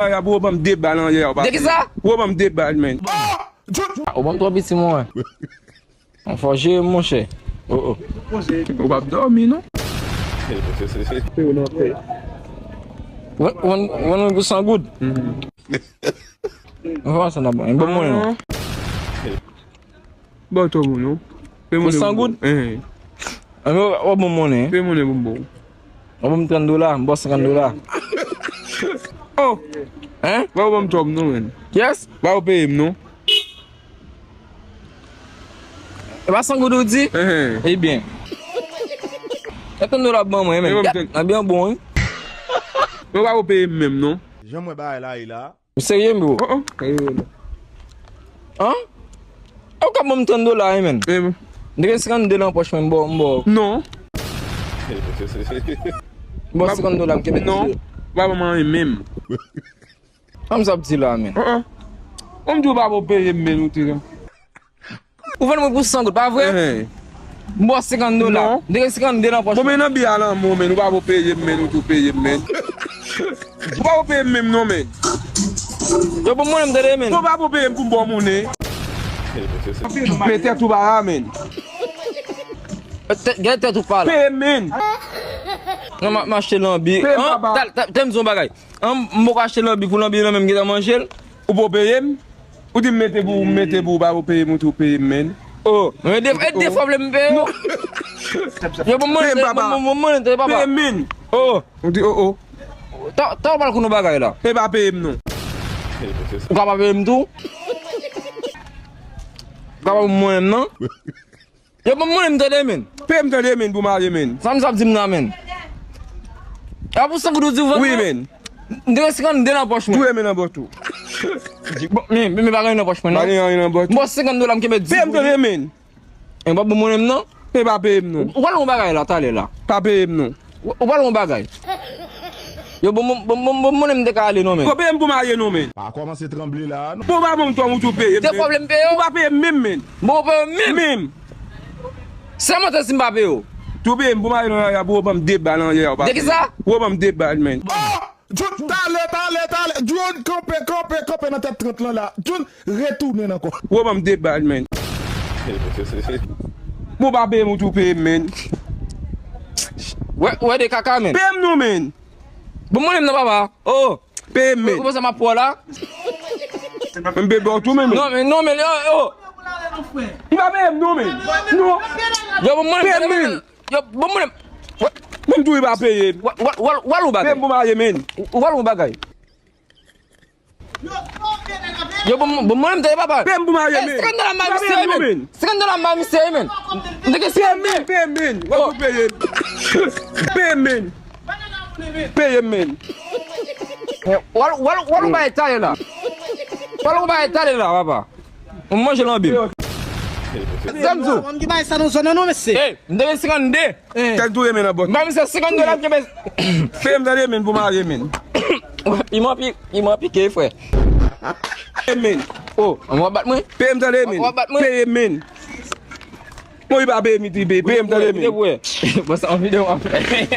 Ya bo bam débat nan yè. De ki sa? Bo bam débat men. Ou bam 3 biti mwen. On fòjè mon chè. Oh. Ou bam dormi non? When we go sound good. What's that about? Bon money no. Bon to no. We sound good? What bon money? Pay money bon. What $30? Boss $50. Oh. Hein? Ba bam top no men. Yes? Ba ou pay him no? E ba sound good ou di? Eh bien. $30 bon moi men. A bien bon. Ba ou pay him même non? J'aimerais ba là il là. Sérieux bro? Hein? Ou ka bon $30 men? Ndeke $50 nan poche men mbo. Non. Mbo $50 mkebe. Non. Ba man même. Am sa pti la men. On do ba ou pay him men ou ti. Ou ven mwen pou $100, pas vrai? Mbo $50. Non. Ndeke $50 nan poche. Bon men nan bi ala mo men, ou ba ou pay him men ou tu pay him men. Ou ba ou pay him men non men. Yo bon money mdere men. Ou ba ou pay him pou bon money. Peut-être ou ba men. Gade tèt ou pa la. Pay him men. Non ma achete lambi. Pay baba. Tem zon bagay. Mbo ka achete lambi pou lambi nan men gade manjel. Ou bo pay him. Ou di mette pou ba ou pay him ou tu pay him men. Oh, mais des fois me paye. Yo bon money te papa. Pay him men. Oh, On dit oh. ta bal kuno bagay la. Pay ba pay him non. Ou ka pa paye m tou? Ka pa money nan? Yo bon money te de men. Pay him te de men pou marye men. Sam sap dim nan men. A pou sa kudo di ou Oui men. Ndeke $50 nan poche men. Tou men nan botou. Mi bagay nan poche men nan. Bagay nan botou. Mbo $50 mkebe di. Pay him te de men. E mba bon money nan? Pay ba pay him non. Ou wala m bagay la tale la? Pa pay him non. Ou wala m bagay? Yo bon money mde ka ale non men. Ko pay him pou marye non men. Pas commencer trembler là. Non. Pou ba bon to ou tu pay him. Te problem paye Ou yo? ba pay him même men. Mbo paye mim. Même. Se mante si mba paye yo? Tu pay him pou marye non ya pou bam débat nan yè. De ki sa? Ou bam débat men. T'allez. John, campé dans tête 30 là. John, retourne encore. Ou bam débat men. Pou ba pay him ou tu pay him men. Wè de kaka men? Pay him non men. Bon money nan papa? Oh, Pay him men. ou se ma po la? Mbe botou men. Non men, oh. Il va pay him non men. Non. Yo bon money Pay him men. Yo bon money. Même tou il va pay him. Wal ou Pay bagay? him pou marye men. Wal ou bagay? Yo bon money te papa? Pay him pou marye men. $50 mba mi Pay se him non men. men. $50 mba mi se men. Ndeke se men. Pay him men. Ou pay him. Pay him men. Pay him men. Wal ou bagay tale la? Wal ou bagay tale la papa? On mange lambi. Zamzou. On dit bah ça nous sonne non monsieur. Eh, ndeke $50. Tel tou men nan bot. Mba mi se $50 mkebe. Pay him tade men pou marye men. Il m'a piqué frère. Pay him men. Oh, on va battre moi. Pay him tade men. Ou bat mwen. Pay him men. Moi il va pay him ti pay. Pay him tade men. Bon, ça en vidéo après.